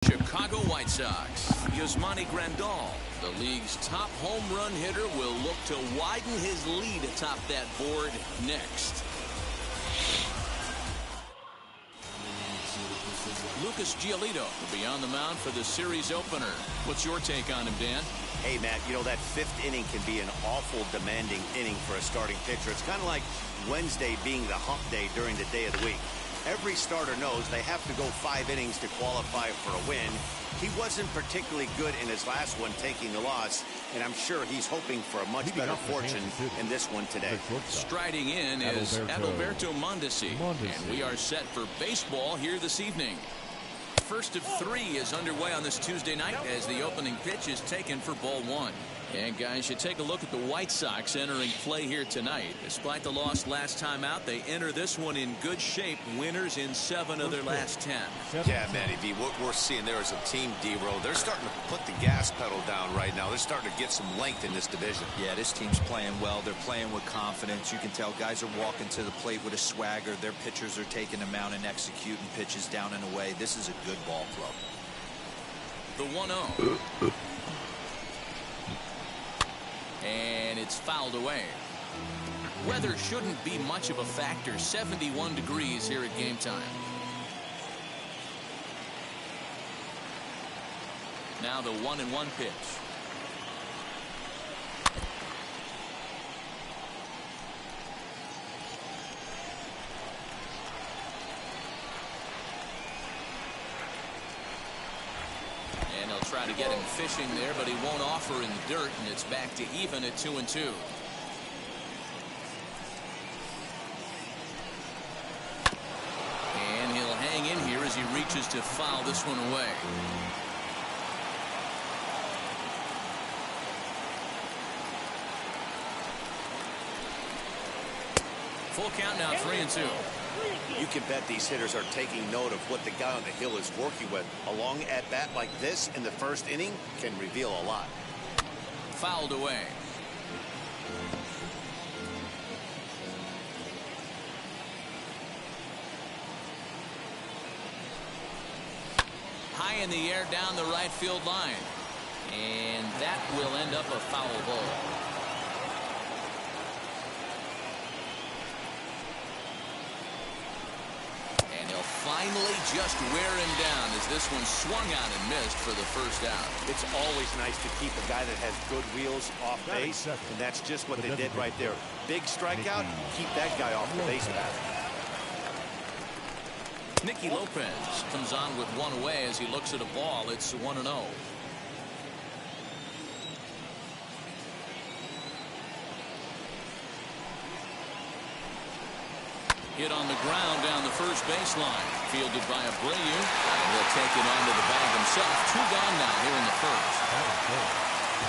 Chicago White Sox. Yasmani Grandal, the league's top home run hitter, will look to widen his lead atop that board next. Lucas Giolito will be on the mound for the series opener. What's your take on him, Dan? Hey, Matt, you know, that fifth inning can be an awful demanding inning for a starting pitcher. It's kind of like Wednesday being the hump day during the day of the week. Every starter knows they have to go 5 innings to qualify for a win. He wasn't particularly good in his last one, taking the loss, and I'm sure he's hoping for a much better fortune in this one today. Striding in is Adalberto Mondesi, and we are set for baseball here this evening. First of 3 is underway on this Tuesday night as the opening pitch is taken for ball 1. And guys, you take a look at the White Sox entering play here tonight. Despite the loss last time out, they enter this one in good shape. Winners in 7 of their last 10. Yeah, Matty V, what we're seeing there is a team, D-Row. They're starting to put the gas pedal down right now. They're starting to get some length in this division. Yeah, this team's playing well. They're playing with confidence. You can tell guys are walking to the plate with a swagger. Their pitchers are taking them out and executing pitches down and away. This is a good ball club. The 1-0. And it's fouled away. Weather shouldn't be much of a factor. 71 degrees here at game time. Now the 1-1 pitch. And they'll try to get him fishing there, but he won't offer in the dirt, and it's back to even at 2-2. And he'll hang in here as he reaches to foul this one away. Full count now, 3-2. You can bet these hitters are taking note of what the guy on the hill is working with. A long at-bat like this in the first inning can reveal a lot. Fouled away. High in the air down the right field line. And that will end up a foul ball. Finally just wear him down as this one swung out and missed for the first out. It's always nice to keep a guy that has good wheels off base, and that's just what they did right there. Big strikeout, keep that guy off the base path. Nicky Lopez comes on with one away as he looks at a ball. It's 1-0. Hit on the ground down the first baseline. Fielded by Abreu. And he'll take it onto the bag himself. 2 gone now here in the first.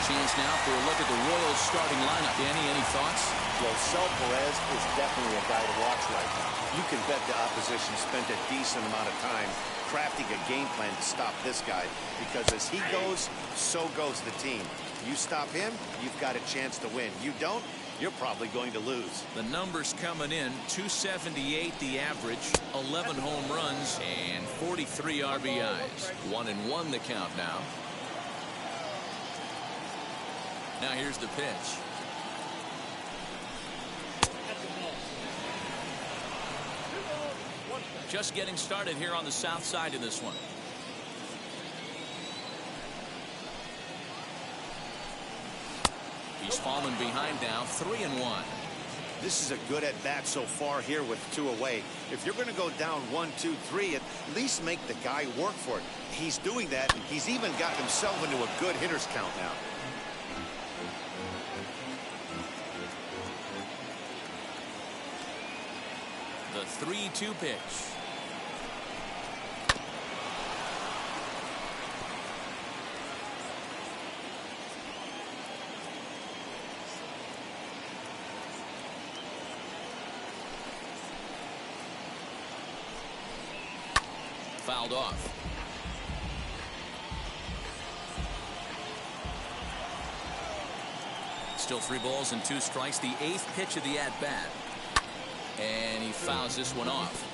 Chance now for a look at the Royals starting lineup. Danny, any thoughts? Well, Sel Perez is definitely a guy to watch right now. You can bet the opposition spent a decent amount of time crafting a game plan to stop this guy, because as he goes, so goes the team. You stop him, you've got a chance to win. You don't, you're probably going to lose. The numbers coming in: 278 the average, 11 home runs, and 43 RBIs. 1-1 the count now. Now here's the pitch. Just getting started here on the south side of this one. He's fallen behind now, 3-1. This is a good at-bat so far here with 2 away. If you're going to go down 1, 2, 3, at least make the guy work for it. He's doing that, and he's even gotten himself into a good hitter's count now. The 3-2 pitch. Fouled off. Still 3 balls and 2 strikes. The 8th pitch of the at-bat. And he fouls this one off.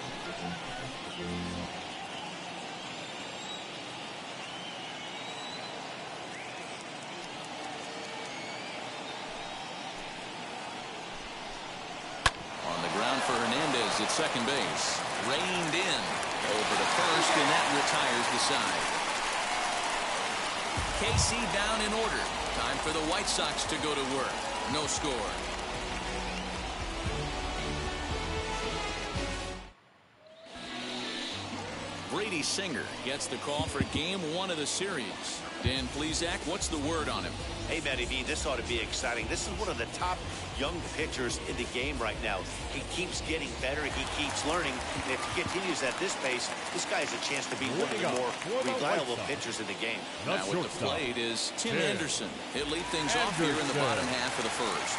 is at second base. Reined in over to first, and that retires the side. KC down in order. Time for the White Sox to go to work. No score. Brady Singer gets the call for game 1 of the series. Dan Plesac, what's the word on him? Hey, Matty V, this ought to be exciting. This is one of the top young pitchers in the game right now. He keeps getting better. He keeps learning. And if he continues at this pace, this guy has a chance to be one of the more reliable pitchers in the game. Now at the plate is Tim Anderson. He'll lead things off here in the bottom half of the first.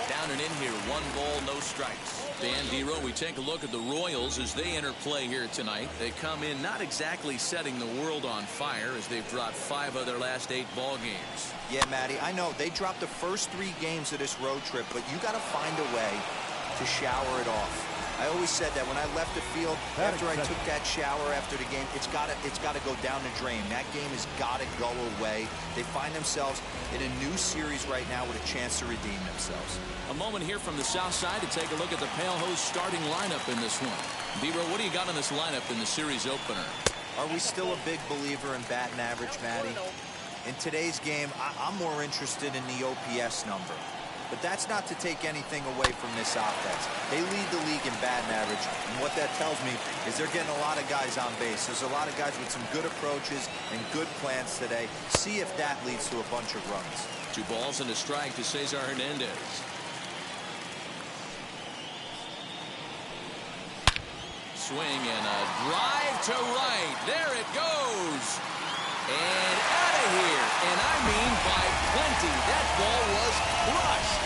Down and in here, 1 ball, no strikes. Dan Dero, we take a look at the Royals as they enter play here tonight. They come in not exactly setting the world on fire as they've dropped 5 of their last 8 ball games. Yeah, Matty, I know they dropped the first 3 games of this road trip, but you got to find a way to shower it off. I always said that when I left the field, after I took that shower after the game, it's got to go down the drain. That game has got to go away. They find themselves in a new series right now with a chance to redeem themselves. A moment here from the south side to take a look at the Pale Hose starting lineup in this one. Dero, what do you got in this lineup in the series opener? Are we still a big believer in batting average, Matty? In today's game, I'm more interested in the OPS number. But that's not to take anything away from this offense. They lead the league in batting average, and what that tells me is they're getting a lot of guys on base. There's a lot of guys with some good approaches and good plans today. See if that leads to a bunch of runs. 2 balls and a strike to Cesar Hernandez. Swing and a drive to right. There it goes. And out of here. And I mean by plenty. That ball was crushed.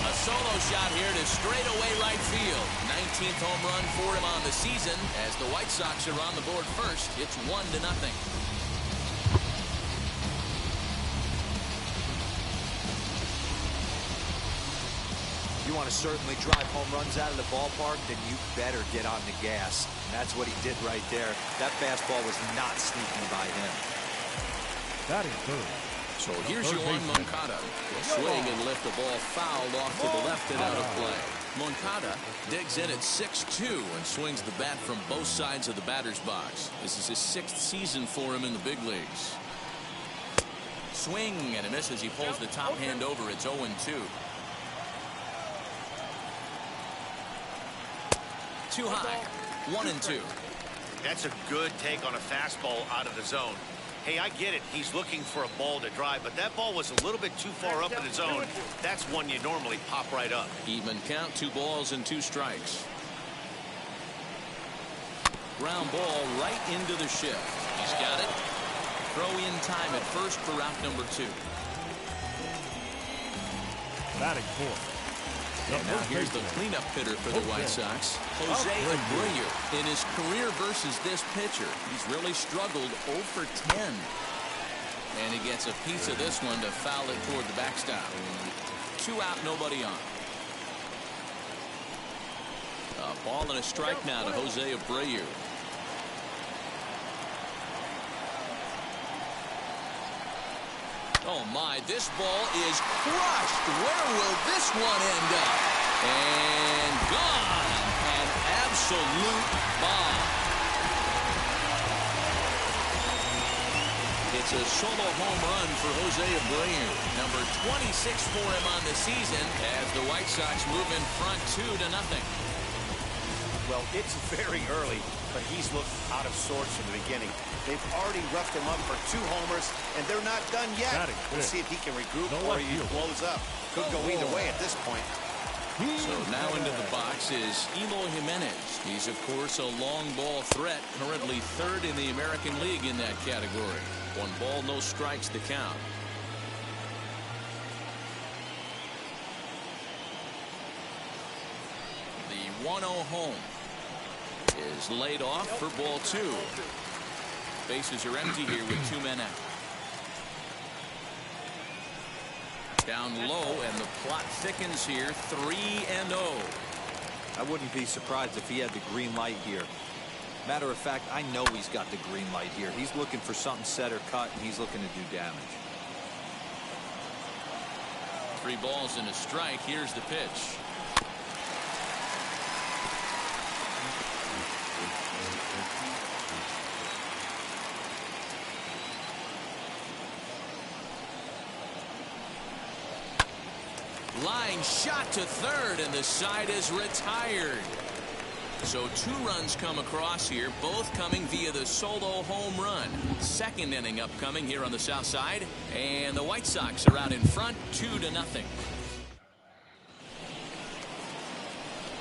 A solo shot here to straightaway right field. 19th home run for him on the season. As the White Sox are on the board first, it's 1-0. You want to certainly drive home runs out of the ballpark, then you better get on the gas. And that's what he did right there. That fastball was not sneaking by him. Batting third. So here's Yoan Moncada. Swing and lift the ball fouled off to the left and out of play. Moncada digs in at 6'2" and swings the bat from both sides of the batter's box. This is his 6th season for him in the big leagues. Swing and a miss as he pulls the top hand over. It's 0-2. Too high. 1-2. That's a good take on a fastball out of the zone. Hey, I get it. He's looking for a ball to drive, but that ball was a little bit too far up in the zone. That's one you normally pop right up. Even count, 2 balls and 2 strikes. Ground ball right into the shift. He's got it. Throw in time at first for out number 2. Batting fourth. And now here's the cleanup hitter for the White Sox, Jose Abreu. In his career versus this pitcher, he's really struggled 0 for 10. And he gets a piece of this one to foul it toward the backstop. 2 out, nobody on. A ball and a strike now to Jose Abreu. Oh my, this ball is crushed. Where will this one end up? And gone. An absolute bomb. It's a solo home run for Jose Abreu. Number 26 for him on the season as the White Sox move in front 2-0. Well, it's very early, but he's looked out of sorts from the beginning. They've already roughed him up for 2 homers, and they're not done yet. We'll see if he can regroup or he blows up. Could go either way at this point. So now into the box is Eloy Jimenez. He's, of course, a long ball threat, currently 3rd in the American League in that category. 1 ball, no strikes to count. The 1-0 home is laid off for ball 2. Bases are empty here with 2 men out. Down low, and the plot thickens here. 3-0. I wouldn't be surprised if he had the green light here. Matter of fact, I know he's got the green light here. He's looking for something set or cut, and he's looking to do damage. 3 balls and a strike. Here's the pitch. Line shot to third, and the side is retired. So 2 runs come across here, both coming via the solo home run. Second inning upcoming here on the south side, and the White Sox are out in front 2-0.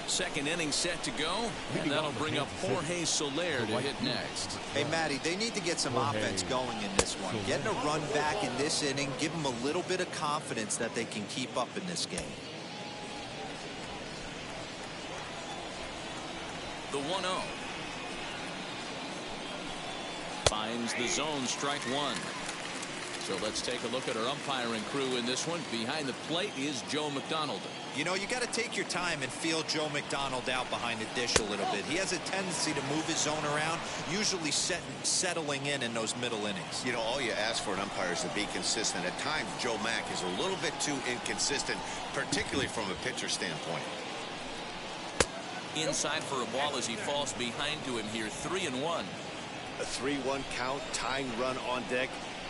Second inning set to go, and that'll bring up Jorge Soler to hit next. Hey, Matty, they need to get some offense going in this one. Getting a run back in this inning, give them a little bit of confidence that they can keep up in this game. The 1-0. Finds the zone, strike 1. So let's take a look at our umpiring crew in this one. Behind the plate is Joe McDonald. You know, you got to take your time and feel Joe McDonald out behind the dish a little bit. He has a tendency to move his zone around, usually settling in those middle innings. You know, all you ask for an umpire is to be consistent. At times, Joe Mack is a little bit too inconsistent, particularly from a pitcher standpoint. Inside for a ball as he falls behind to him here. 3-1. A 3-1 count, tying run on deck.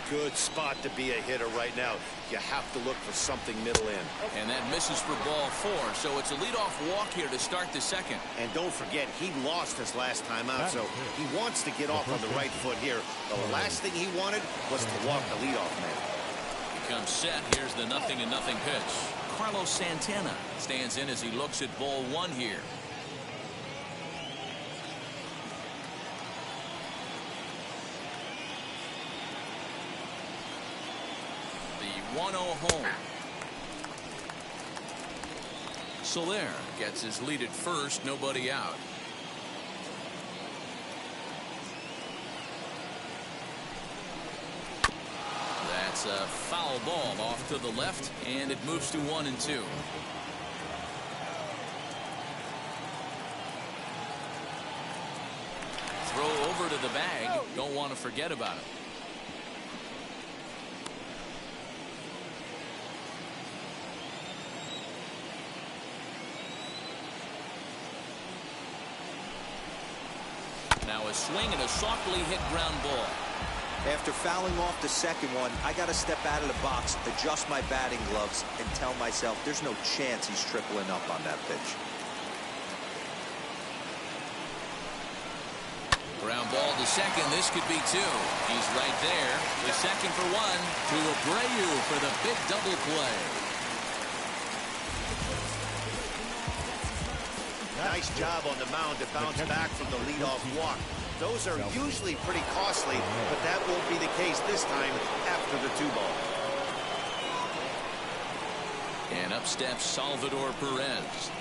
Good spot to be a hitter right now. You have to look for something middle in. And that misses for ball 4. So it's a leadoff walk here to start the second. And don't forget, he lost his last time out, so he wants to get off on the right foot here. The last thing he wanted was to walk the leadoff man. He comes set. Here's the 0-0 pitch. Carlos Santana stands in as he looks at ball 1 here. The 1-0 home. Soler gets his lead at first, nobody out. That's a foul ball off to the left, and it moves to 1-2. Throw over to the bag. Don't want to forget about it. Now a swing and a softly hit ground ball. After fouling off the second one, I got to step out of the box, adjust my batting gloves, and tell myself there's no chance he's tripling up on that pitch. Ground ball to second. This could be 2. He's right there. The second for 1 to Abreu for the big double play. Nice job on the mound to bounce back from the leadoff walk. Those are usually pretty costly, but that won't be the case this time after the 2-ball. And up steps Salvador Perez.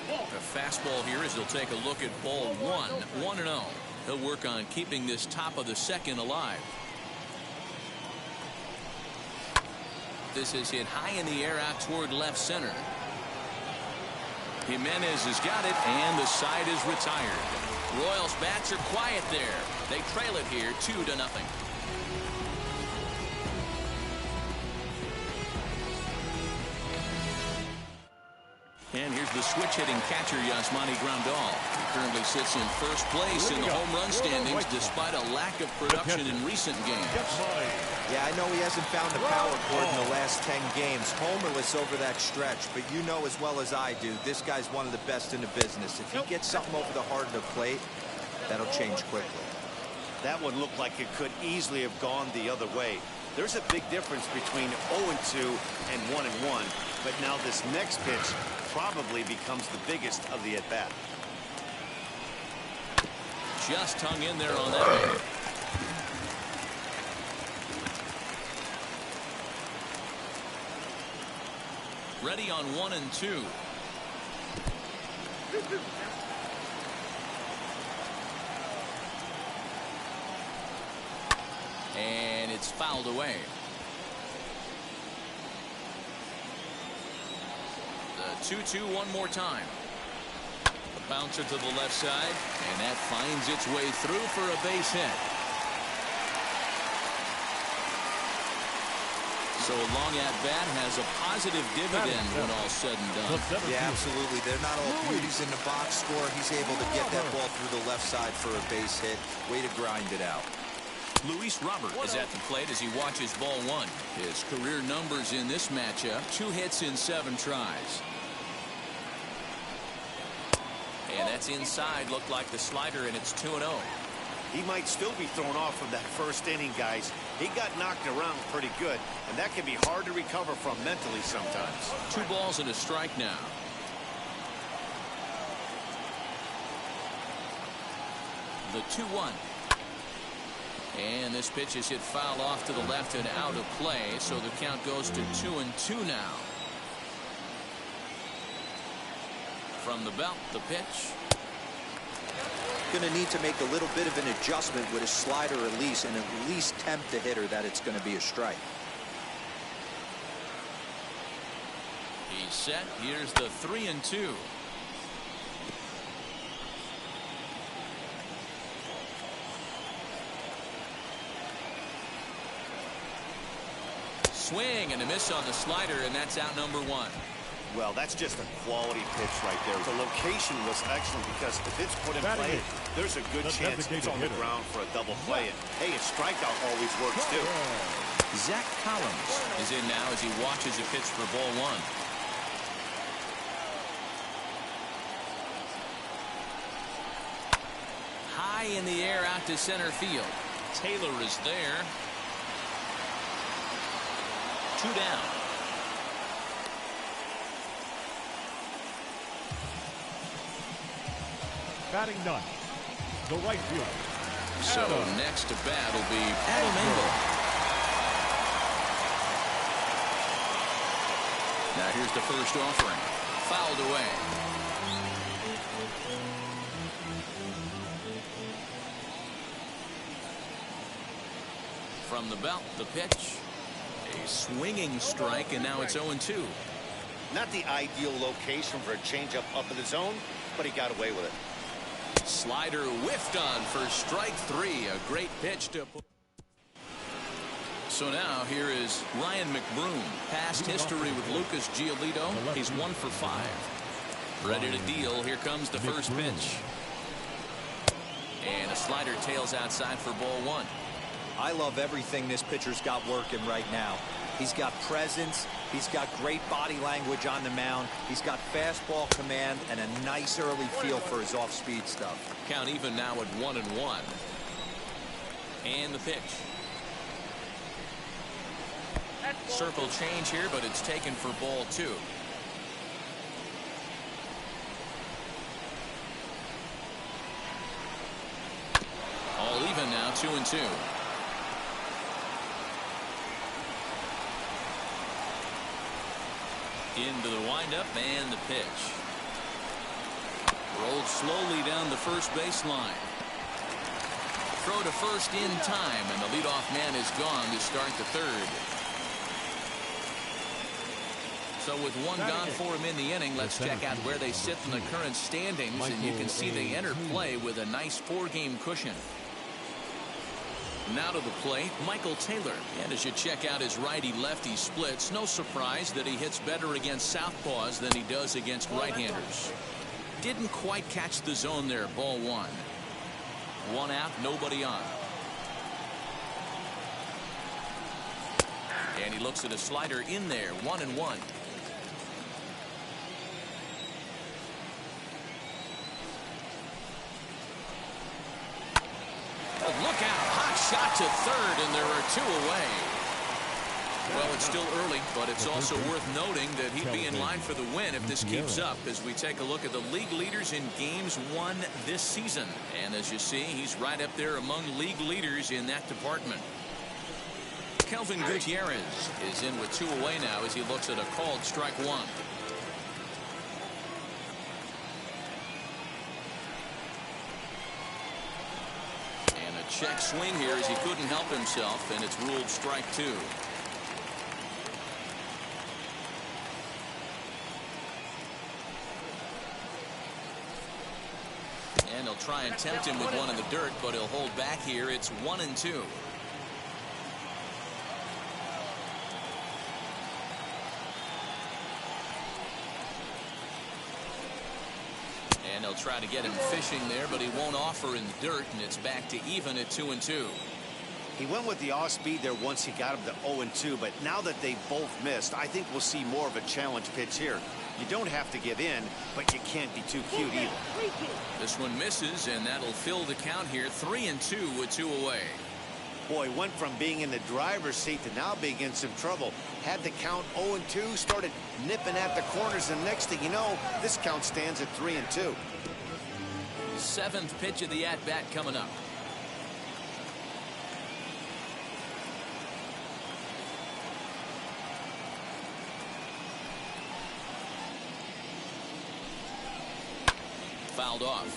A fastball here as he'll take a look at ball 1. 1-0. He'll work on keeping this top of the second alive. This is hit high in the air out toward left center. Jimenez has got it, and the side is retired. Royals bats are quiet there. They trail it here 2-0. And here's the switch-hitting catcher, Yasmani Grandal. He currently sits in first place in the home run standings despite a lack of production in recent games. Yeah, I know he hasn't found the power chord in the last 10 games. Homerless over that stretch, but you know as well as I do, this guy's one of the best in the business. If he gets something over the heart of the plate, that'll change quickly. That one looked like it could easily have gone the other way. There's a big difference between 0-2 and 1-1, but now this next pitch probably becomes the biggest of the at-bat. Just hung in there on that one. Ready on 1-2. And it's fouled away. The 2-2 one more time. The bouncer to the left side, and that finds its way through for a base hit. So a long at-bat has a positive dividend when all's said and done. Yeah, absolutely. They're not all beauties in the box score. He's able to get that ball through the left side for a base hit. Way to grind it out. Luis Robert is at the plate as he watches ball one. His career numbers in this matchup: 2 hits in 7 tries. And that's inside. Looked like the slider, and it's 2-0. He might still be thrown off from that first inning, guys. He got knocked around pretty good, and that can be hard to recover from mentally sometimes. 2 balls and a strike now. The 2-1. And this pitch is hit foul off to the left and out of play, so the count goes to 2-2 now. From the belt, the pitch. Going to need to make a little bit of an adjustment with his slider release and at least tempt the hitter that it's going to be a strike. He's set. Here's the 3-2. Swing and a miss on the slider, and that's out number 1. Well, that's just a quality pitch right there. The location was excellent because if it's put in play, there's a good chance it's on the ground for a double play. And hey, a strikeout always works too. Zach Collins is in now as he watches a pitch for ball 1. High in the air out to center field. Taylor is there. 2 down. Batting 9, the right fielder. So next to bat will be Adam Engel. Now here's the first offering. Fouled away. From the belt, the pitch. A swinging strike, and now it's 0-2. Not the ideal location for a changeup up in the zone, but he got away with it. Slider whiffed on for strike 3. A great pitch to. So now here is Ryan McBroom. Past history with Lucas Giolito. He's 1 for 5. Ready to deal. Here comes the first pitch. And a slider tails outside for ball 1. I love everything this pitcher's got working right now. He's got presence. He's got great body language on the mound. He's got fastball command and a nice early feel for his off-speed stuff. Count even now at 1-1. And the pitch. Circle change here, but it's taken for ball 2. All even now, 2-2. Into the windup and the pitch. Rolled slowly down the first baseline. Throw to first in time, and the leadoff man is gone to start the 3rd. So with 1 gone for him in the inning, let's check out where they sit in the current standings, and you can see they enter play with a nice 4-game cushion. Now to the plate, Michael Taylor. And as you check out his righty-lefty splits, no surprise that he hits better against southpaws than he does against right-handers. Didn't quite catch the zone there, ball 1. 1 out, nobody on. And he looks at a slider in there, 1-1. Oh, look out. Hot shot to 3rd, and there are 2 away. Well, it's still early, but it's also worth noting that he'd be in line for the win if this keeps up as we take a look at the league leaders in games won this season. And as you see, he's right up there among league leaders in that department. Kelvin Gutierrez is in with 2 away now as he looks at a called strike 1. Check swing here as he couldn't help himself, and it's ruled strike 2. And he'll try and tempt him with 1 in the dirt, but he'll hold back here. It's 1-2. And they'll try to get him fishing there, but he won't offer in the dirt, and it's back to even at 2-2. He went with the off speed there once he got him to 0-2, but now that they've both missed, I think we'll see more of a challenge pitch here. You don't have to give in, but you can't be too cute either. This one misses, and that'll fill the count here. 3-2 with 2 away. Boy, went from being in the driver's seat to now being in some trouble. Had the count 0-2, started nipping at the corners, and next thing you know, this count stands at 3-2. 7th pitch of the at-bat coming up. Fouled off.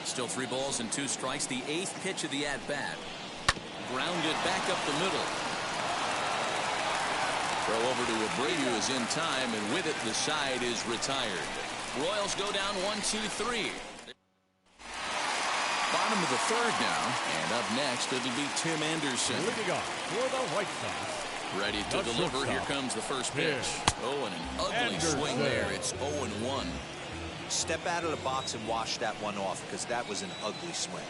Still 3 balls and 2 strikes. The 8th pitch of the at-bat. Grounded back up the middle. Throw over to Abreu is in time, and with it the side is retired. Royals go down 1-2-3. Bottom of the 3rd now, and up next it'll be Tim Anderson. Leading off for the White Sox. Ready to deliver. Here comes the first pitch. Oh, and an ugly swing there. It's 0-1. Step out of the box and wash that one off, because that was an ugly swing.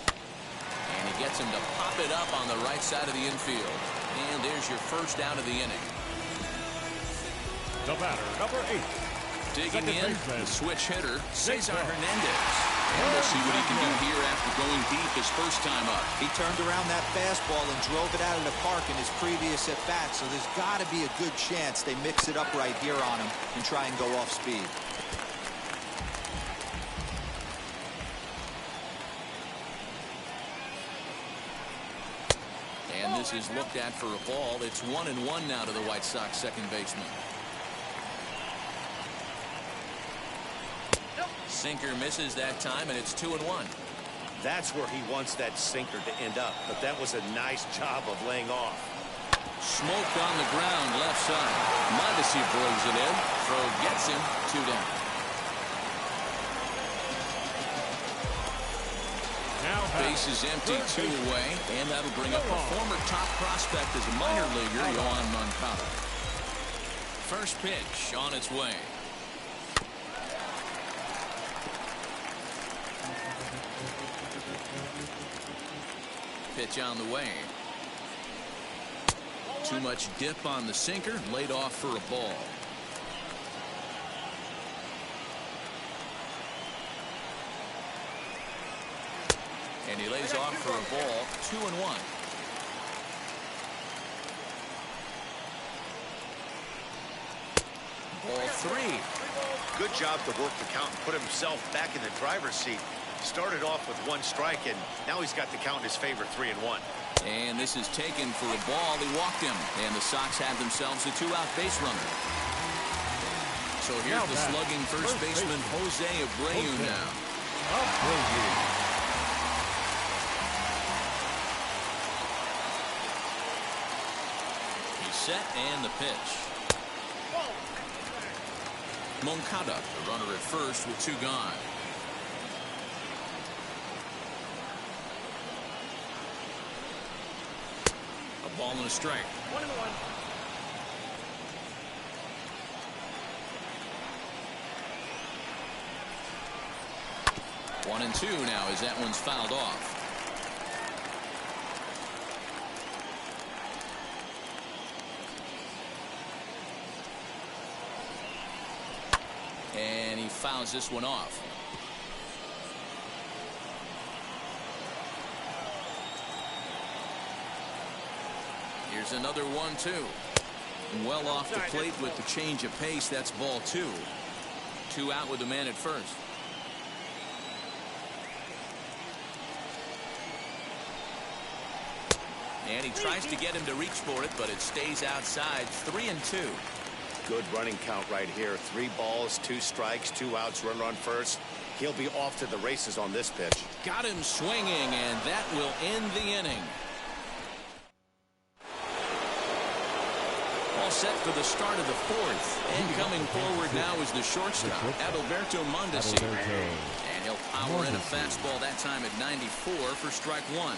And he gets him to pop it up on the right side of the infield. And there's your first out of the inning. The batter, number 8. Digging in, the switch hitter, Cesar Hernandez. And we'll see what he can do here after going deep his first time up. He turned around that fastball and drove it out of the park in his previous at-bat, so there's got to be a good chance they mix it up right here on him and try and go off speed. And this is looked at for a ball. It's 1-1 now to the White Sox second baseman. Sinker misses that time, and it's 2-1. That's where he wants that sinker to end up, but that was a nice job of laying off. Smoke on the ground left side. Mondesi throws it in. Throw gets him. 2 down. Base is empty, 2 away, and that'll bring up a former top prospect as a minor leaguer, Yoan Moncada. First pitch on its way. Pitch on the way. Too much dip on the sinker, laid off for a ball. And he lays off for a ball. 2-1. Ball 3. Good job to work the count and put himself back in the driver's seat. Started off with 1 strike, and now he's got the count in his favor, 3-1. And this is taken for a ball. He walked him, and the Sox have themselves a 2-out base runner. So here's the slugging first baseman, Jose Abreu now. Set and the pitch. Moncada, the runner at first with 2 gone. A ball and a strike. 1-1. One and 2 now as that one's fouled off. And he fouls this one off. Here's another 1-2. Well off the plate with the change of pace. That's ball 2. 2 out with the man at first. And he tries to get him to reach for it, but it stays outside. 3-2. Good running count right here. 3 balls, 2 strikes, 2 outs, runner on first. He'll be off to the races on this pitch. Got him swinging, and that will end the inning. All set for the start of the 4th. And coming forward now is the shortstop, Adalberto Mondesi. And he'll power in a fastball that time at 94 for strike 1.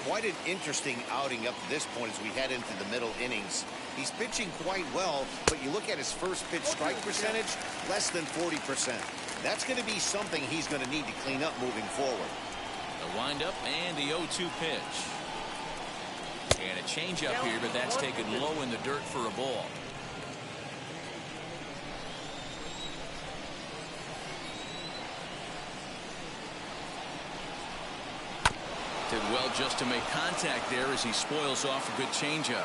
Quite an interesting outing up to this point as we head into the middle innings. He's pitching quite well, but you look at his first pitch strike percentage, less than 40%. That's going to be something he's going to need to clean up moving forward. The windup and the 0-2 pitch. And a changeup here, but that's taken low in the dirt for a ball. Did well just to make contact there as he spoils off a good changeup.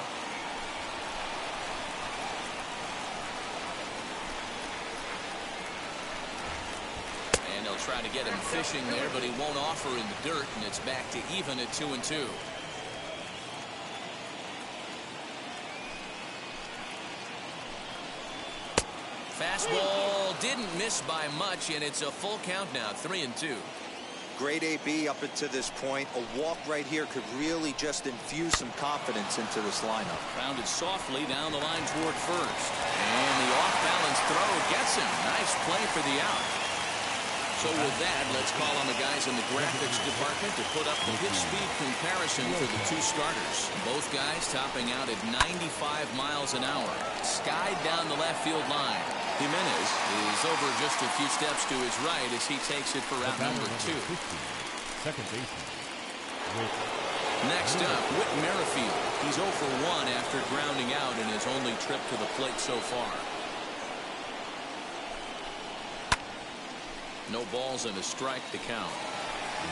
And they'll try to get him fishing there, but he won't offer in the dirt, and it's back to even at 2-2. Fastball didn't miss by much, and it's a full count now, 3-2. Great AB up until this point. A walk right here could really just infuse some confidence into this lineup. Grounded softly down the line toward first. And the off-balance throw gets him. Nice play for the out. So with that, let's call on the guys in the graphics department to put up the pitch speed comparison for the two starters. Both guys topping out at 95 miles an hour. Skied down the left field line. Jimenez is over just a few steps to his right as he takes it for out number 2. Second baseman. Next up, Whit Merrifield. He's 0 for 1 after grounding out in his only trip to the plate so far. No balls and a strike to count.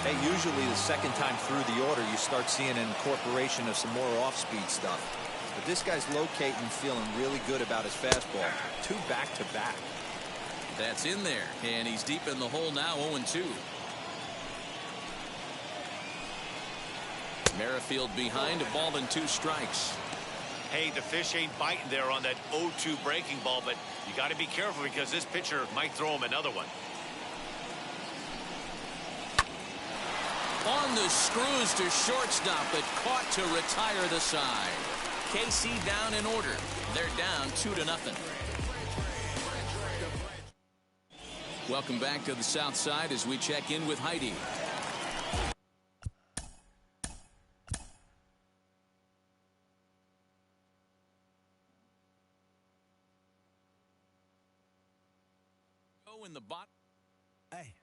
Hey, usually the second time through the order, you start seeing an incorporation of some more off-speed stuff. But this guy's locating, feeling really good about his fastball. 2 back-to-back. That's in there, and he's deep in the hole now, 0-2. Merrifield behind, a ball and 2 strikes. Hey, the fish ain't biting there on that 0-2 breaking ball, but you got to be careful because this pitcher might throw him another one. On the screws to shortstop, but caught to retire the side. KC down in order. They're down 2-0. Welcome back to the South Side as we check in with Heidi. In the bottom. Hey.